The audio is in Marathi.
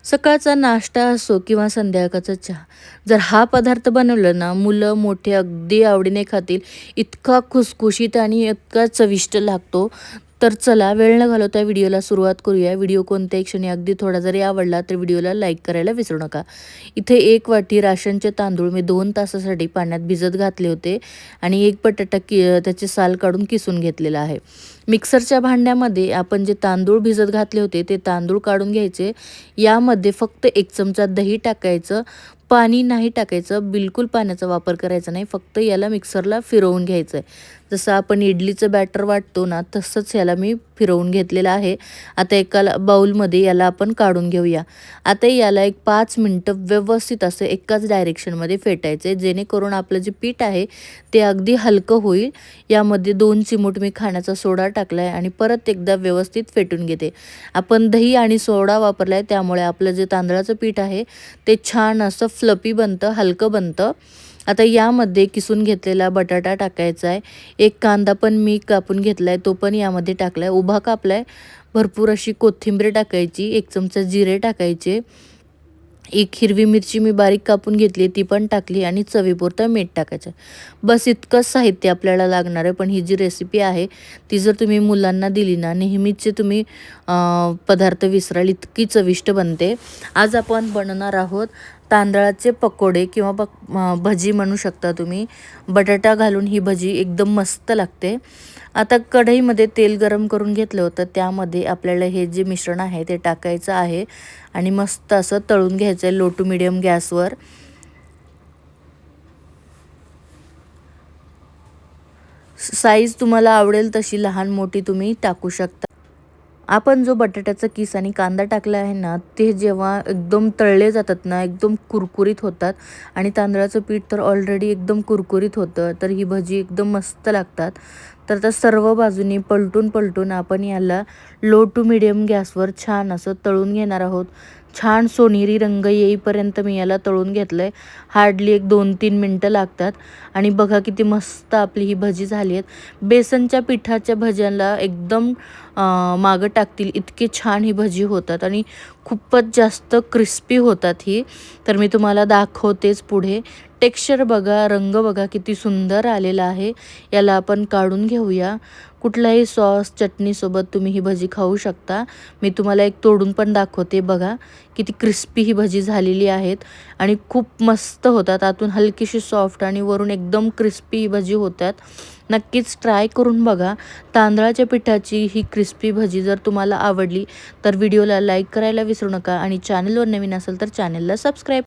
सकाळचा नाश्ता असो किंवा संध्याकाळचा चहा, जर हा पदार्थ बनवला ना, मुलं मोठे अगदी आवडीने खातील. इतका खुसखुशीत आणि इतका चविष्ट लागतो. तर चला वेळ न घालवता व्हिडिओला सुरुवात करूया. व्हिडिओ कोणत्याही क्षणी अगदी थोडा जरी आवडला तर व्हिडिओला लाईक करायला विसरू नका. इथे 1 वाटी राशनचे तांदूळ मी 2 तासासाठी पाण्यात भिजत घातले होते आणि 1 बटाटा त्याची साल काढून किसून घेतलेला आहे. मिक्सरच्या भांड्यामध्ये आपण जे तांदूळ भिजत घातले होते ते तांदूळ काढून घ्यायचे. यामध्ये फक्त 1 चमचा दही टाकायचं. पाणी नाही टाकायचं, बिलकुल पाण्याचा वापर करायचा नाही. फक्त याला मिक्सरला फिरवून घ्यायचं आहे. जसं आपण इडलीचं बॅटर वाटतो ना, तसंच याला मी फिरवून घेतलेलं आहे. आता एका बाउलमध्ये याला आपण काढून घेऊया. आता याला एक 5 मिनिटं व्यवस्थित असं एकाच डायरेक्शनमध्ये फेटायचं आहे, जेणेकरून आपलं जे पीठ आहे ते अगदी हलकं होईल. यामध्ये 2 चिमूट मी खाण्याचा सोडा टाकला आहे आणि परत एकदा व्यवस्थित फेटून घेते. आपण दही आणि सोडा वापरला आहे, त्यामुळे आपलं जे तांदळाचं पीठ आहे ते छान असं फ्लफी बनतं, हलकं बनतं. आता यामध्ये किसून घेतलेला बटाटा टाकायचा आहे. 1 कांदा पण मी कापून घेतला आहे, तो पण यामध्ये टाकला आहे, उभा कापला आहे. भरपूर अशी कोथिंबीर टाकायची, 1 चमचा जिरे टाकायचे. 1 हिरवी मिरची मी बारीक कापून घेतली, ती पण टाकली आणि चवीपुरतं मीठ टाकायचं. बस इतकंच साहित्य आपल्याला लागणार आहे. पण ही जी रेसिपी आहे ती जर तुम्ही मुलांना दिली ना, नेहमीचे तुम्ही पदार्थ विसराल, इतकी चविष्ट बनते. आज आपण बनवणार आहोत तांदळाचे पकोडे किंवा भजी म्हणू शकता तुम्ही. बटाटा घालून ही भजी एकदम मस्त लागते. आता कढईमध्ये तेल गरम करून घेतलं होतं, त्यामध्ये आपल्याला हे जे मिश्रण आहे ते टाकायचं आहे आणि मस्त असं तळून घ्यायचं आहे लो टू मीडियम गॅसवर. साईज तुम्हाला आवडेल तशी लहान मोठी तुम्ही टाकू शकता. आपण जो बटाट्याचा किस आणि कांदा टाकला आहे ना, ते जेव्हा एकदम तळले जातात ना, एकदम कुरकुरीत होतात आणि तांदळाचं पीठ तर ऑलरेडी एकदम कुरकुरीत होतं, तर ही भजी एकदम मस्त लागतात. तर त्या सर्व बाजूनी पलटून आपण याला लो टू मीडियम गॅसवर छान असं तळून घेणार आहोत. छान सोनेरी रंग येईपर्यंत मी याला तळून घेतलं आहे. हार्डली एक 2-3 मिनटं लागतात आणि बघा किती मस्त आपली ही भजी झाली आहेत. बेसनच्या पिठाच्या भज्याला एकदम मागं टाकतील इतके छान ही भजी होतात आणि खूपच जास्त क्रिस्पी होतात ही. तर मी तुम्हाला दाखवतेच पुढे. टेक्स्चर बघा, रंग बघा किती सुंदर आलेला आहे. याला आपण काढून घेऊया. कुठलाही सॉस, चटणीसोबत तुम्ही ही भजी खाऊ शकता. मी तुम्हाला एक तोडून पण दाखवते बघा. किती क्रिस्पी ही भजी झालेली आहेत आणि खूप मस्त होतात. आतून हलकीशी सॉफ्ट आणि वरून एकदम क्रिस्पी ही भजी होतात. नक्कीच ट्राय करून बघा. तांदळाच्या पिठाची ही क्रिस्पी भजी जर तुम्हाला आवडली तर व्हिडिओला लाईक करायला विसरू नका आणि चॅनलवर नवीन असेल तर चॅनलला सबस्क्राईब